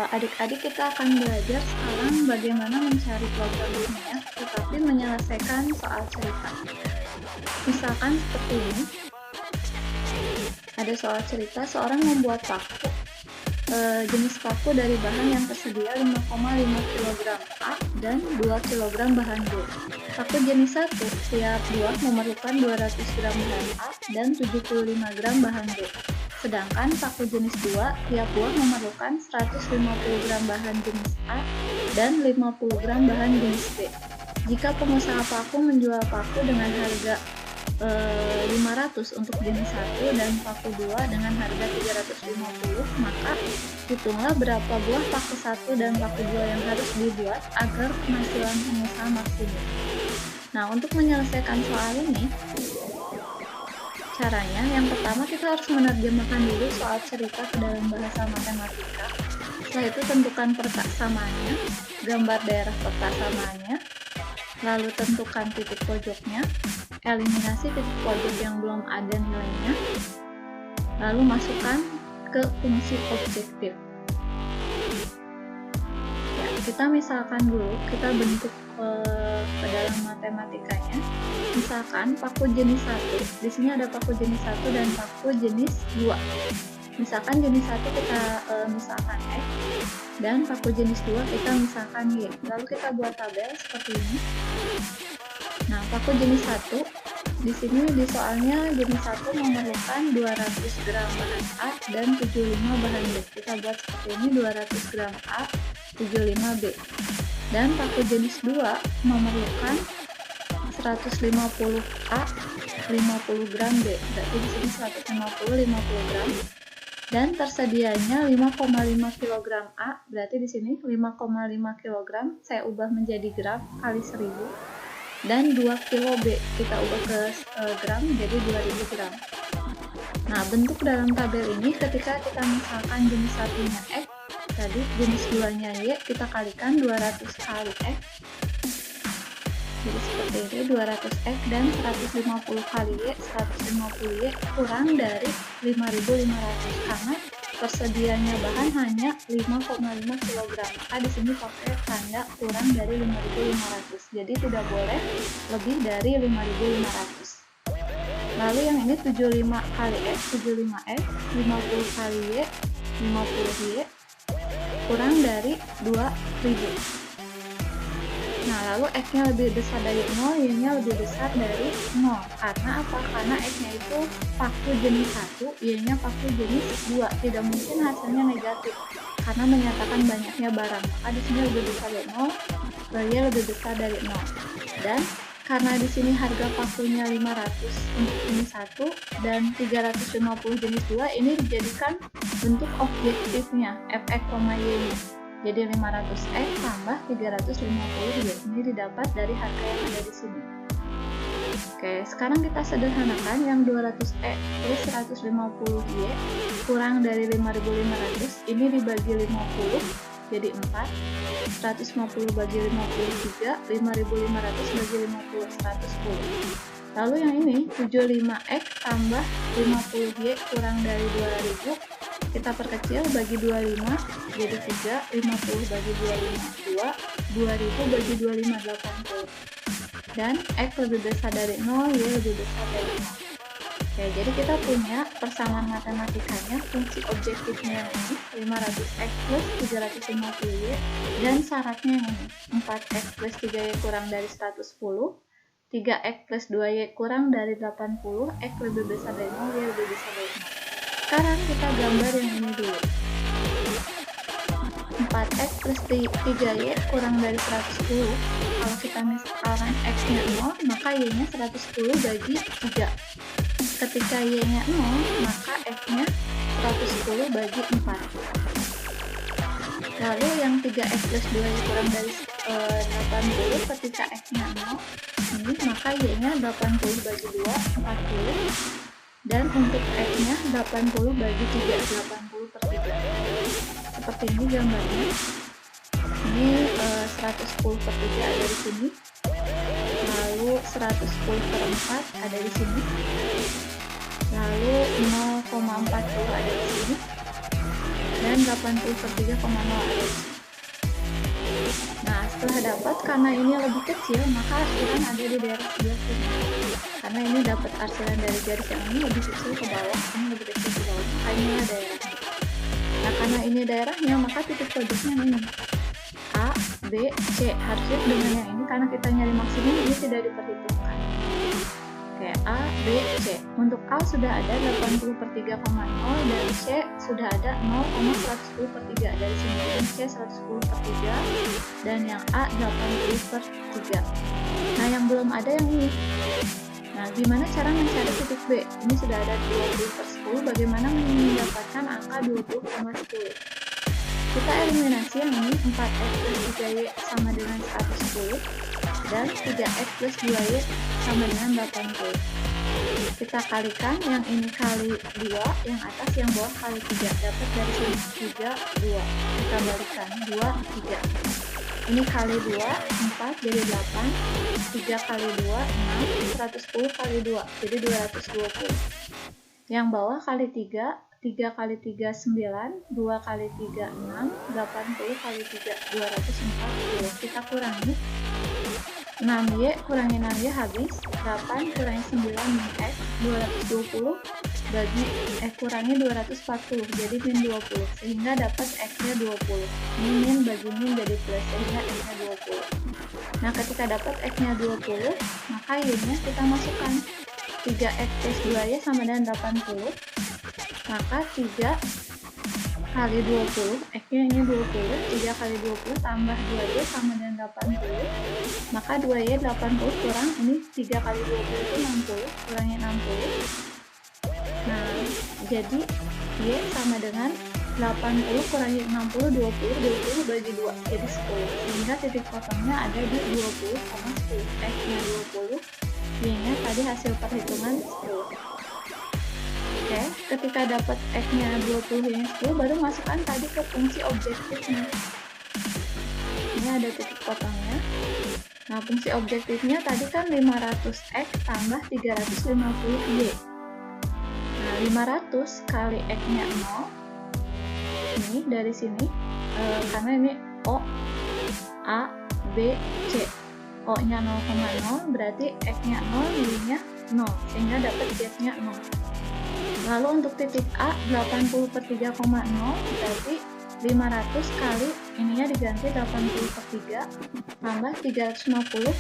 adik-adik kita akan belajar sekarang bagaimana mencari program ilmiah tetapi menyelesaikan soal cerita. Misalkan seperti ini, ada soal cerita seorang membuat paku, jenis paku dari bahan yang tersedia 5,5 kg A dan 2 kg bahan B. Paku jenis 1, tiap buah memerlukan 200 gram bahan A dan 75 gram bahan B. Sedangkan paku jenis 2, tiap buah memerlukan 150 gram bahan jenis A dan 50 gram bahan jenis B. Jika pengusaha paku menjual paku dengan harga 500 untuk jenis 1 dan paku 2 dengan harga 350, maka hitunglah berapa buah paku 1 dan paku 2 yang harus dibuat agar penghasilan pengusaha maksimum. Nah, untuk menyelesaikan soal ini, caranya yang pertama kita harus menerjemahkan dulu soal cerita ke dalam bahasa matematika. Setelah itu tentukan persamaan-nya, gambar daerah peta samaannya, lalu tentukan titik pojoknya, eliminasi titik pojok yang belum ada nilainya, lalu masukkan ke fungsi objektif. Ya, kita misalkan dulu, kita bentuk ke dalam matematikanya. Misalkan paku jenis 1, di sini ada paku jenis 1 dan paku jenis 2. Misalkan jenis 1 kita misalkan X, dan paku jenis 2 kita misalkan Y. Lalu kita buat tabel seperti ini. Nah, paku jenis 1, di sini di soalnya jenis 1 memerlukan 200 gram bahan A dan 75 bahan B. Kita buat seperti ini, 200 gram A, 75 B. Dan paku jenis 2 memerlukan 150 A, 50 gram B. Berarti di sini 150 gram. Dan tersedianya 5,5 kg A, berarti di sini 5,5 kg saya ubah menjadi gram kali 1000. Dan 2 kilo B kita ubah ke gram jadi 2000 gram. Nah, bentuk dalam tabel ini ketika kita misalkan jenis 1-nya X, tadi jenis 2-nya Y kita kalikan 200 kali X. Jadi seperti ini, 200X dan 150 kali Y, 150Y kurang dari 5.500 karena tersedianya bahan hanya 5,5 kg. Maka di sini pakai tanda kurang dari 5.500. Jadi tidak boleh lebih dari 5.500. Lalu yang ini 75 kali X, 75X, 50 kali Y, 50Y kurang dari 2000. Nah, lalu X-nya lebih besar dari 0, Y-nya lebih besar dari 0. Karena apa? Karena X-nya itu paku jenis 1, Y-nya paku jenis 2. Tidak mungkin hasilnya negatif, karena menyatakan banyaknya barang. Maka di sini lebih besar dari 0, Y lebih besar dari 0. Dan karena di sini harga pakunya 500 untuk jenis 1 dan 350 jenis 2, ini dijadikan bentuk objektifnya, Fx, Y-nya. Jadi 500X tambah 350Y ini didapat dari harga yang ada di sini. Oke, sekarang kita sederhanakan yang 200X plus 150Y kurang dari 5.500 ini dibagi 50 jadi 4. 150 bagi 53, 5.500 bagi 50, 110. Lalu yang ini 75X tambah 50Y kurang dari 2000, kita perkecil bagi 25 jadi 3, 50 bagi 25 2, 2000 bagi 25 80. Dan X lebih besar dari 0, Y lebih besar dari 0. Oke, jadi kita punya persamaan matematikanya, fungsi objektifnya yang ini 500X plus 350Y dan syaratnya yang ini 4X plus 3Y kurang dari 110, 3X plus 2Y kurang dari 80, X lebih besar dari 0, Y lebih besar dari 0. Sekarang kita gambar yang ini dulu. 4X plus 3Y kurang dari 110. Kalau kita misalkan X-nya 0, maka Y-nya 110 bagi 3. Ketika Y-nya 0, maka X-nya 110 bagi 4. Lalu yang 3X plus 2Y kurang dari 80, ketika X-nya 0, ini maka Y-nya 80 bagi 2, 40. Dan untuk X-nya 80 bagi 3, 80 per 3. Seperti ini gambarnya. Ini 110 per 3 ada di sini. Lalu 110 per 4 ada di sini. Lalu 0,40 ada di sini. Dan 80/3,0 ada di sini. Nah, setelah dapat, karena ini lebih kecil, maka arsiran ada di daerah sebelah sini. Karena ini dapat arsiran dari garis yang ini lebih kecil ke bawah, ini lebih kecil ke bawah, maka inilah daerahnya. Nah, karena ini daerahnya, maka titik pojoknya ini A, B, C. Harusnya dengan yang ini, karena kita nyari maksimum, ini tidak diperhitungkan. Oke, A, B, C. Untuk A sudah ada 80/3,0 dan C sudah ada 0,110/3 dari sini. Dan C 110/3 dan yang A 80/3. Nah, yang belum ada yang ini. Nah, gimana cara mencari titik B? Ini sudah ada 20/10. Bagaimana mendapatkan angka 20,10? Kita eliminasi yang ini, 4x plus 3y sama dengan 110 dan 3x plus 2y sama dengan 80. Kita kalikan, yang ini kali 2, yang atas yang bawah kali 3, dapat dari sini 3, 2. Kita balikan, 2, 3. Ini kali 2, 4 jadi 8, 3 kali 2, 6, 110 kali 2 jadi 220. Yang bawah kali 3, 3 kali 3 9, 2 kali 3 6, 80 kali 3 240. Kita kurangi, 6y kurangi 6y habis, 8 kurangi 9 min x, 220 bagi kurangi 240 jadi min 20, sehingga dapat x-nya 20. Ini min bagi min jadi plus, sehingga x-nya 20. Nah, ketika dapat x-nya 20, maka y-nya kita masukkan, 3x plus 2y sama dengan 80, maka 3 kali 20, x-nya ini 20, 3 kali 20 tambah 2y sama dengan 80, maka 2y 80 kurang, ini 3 kali 20 itu 60, kurangi 60. Nah, jadi y sama dengan 80 kurangi 60, 20 bagi 2, jadi 10, sehingga titik potongnya ada di 20,10, x-nya 20, y-nya tadi hasil perhitungan 10. Oke, ketika dapat x-nya 20, y-nya 10, baru masukkan tadi ke fungsi objektifnya. Ini ada titik potongnya. Nah, fungsi objektifnya tadi kan 500x tambah 350y. Nah, 500 kali x-nya 0, ini dari sini, karena ini O, A, B, C. O-nya 0,0, berarti x-nya 0, y-nya 0, sehingga dapat z-nya 0. Lalu untuk titik A 80/3,0, berarti 500 kali ininya diganti 80/3 tambah 350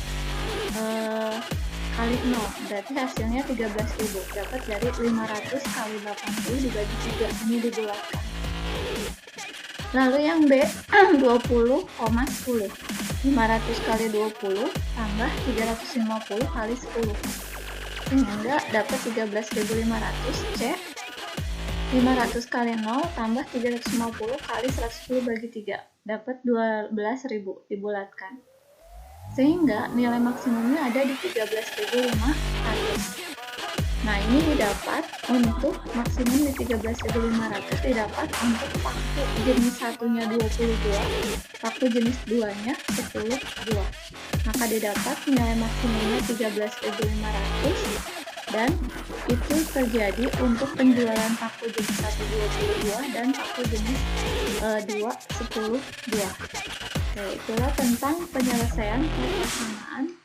kali 0, berarti hasilnya 13.000. Dapat dari 500 kali 80 dibagi 3, ini dibulatkan. Lalu yang B 20,10, 500 kali 20 tambah 350 kali 10, sehingga dapat 13.500. C 500 kali 0 tambah 350 kali 110 bagi 3, dapat 12.000, dibulatkan, sehingga nilai maksimumnya ada di 13.500. Nah, ini didapat untuk maksimum di 13.500, didapat untuk paku jenis satunya 22, paku jenis 2-nya 10 buah. Maka didapat nilai maksimumnya 13.500, dan itu terjadi untuk penjualan paku jenis 1 20 buah dan paku jenis 2 10 buah. Oke, itulah tentang penyelesaian persamaan